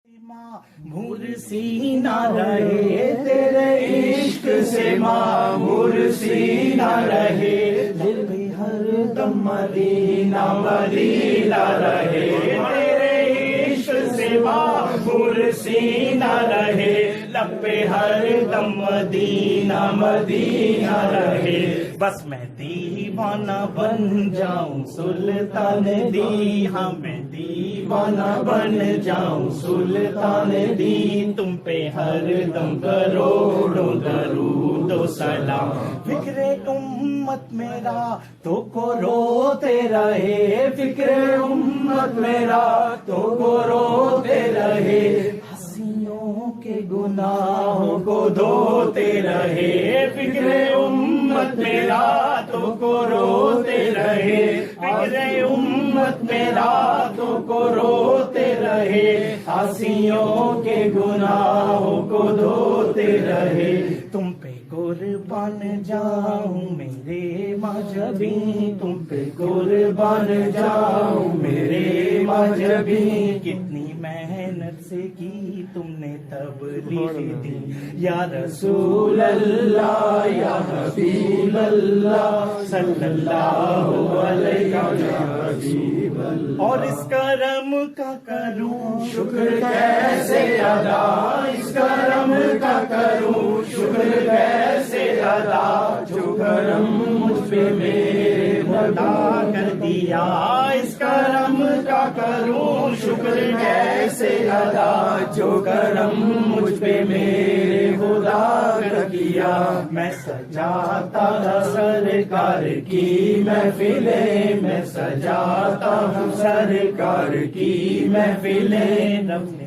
مرسی نہ رہے تیرے عشق سے مرسی نہ رہے دل میں ہر دم مدینہ مدینہ رہے تیرے عشق سے مرسی نہ رہے لب پہ ہر دم مدینہ مدینہ رہے بس میں دیوانہ بن جاؤں سلطان دی ہاں میں دیوانہ بن جاؤں سلطان دی تم پہ ہر دم کروڑوں درود و سلام فکر امت میرا تو کو روتے رہے فکر امت میرا تو کو روتے رہے ہنسیوں کے گناہوں کو دھوتے رہے فکر امت میرا تو کو روتے رہے فکر امت میرا تو کو روتے رہے ہنسیوں کے گناہوں کو دھوتے رہے تم پہ قربان جاؤں میرے مذہبی تم پہ قربان جاؤں میرے مذہبی کتنی محنت سے کی تم نے تبلیغ دی یا رسول اللہ یا حبیب اللہ صلی اللہ علیہ وسلم اور اس کرم کا کروں شکر کیسے ادا اس کرم کا کروں شکر کیسے ادا جو کرم مجھ پہ میرے خدا کر دیا اس کرم کا کروں شکر کیسے ادا جو کرم مجھ پہ میرے خدا کر دیا میں سجاتا سرکار کی محفلیں میں سجاتا ہوں سرکار کی محفلیں رب نے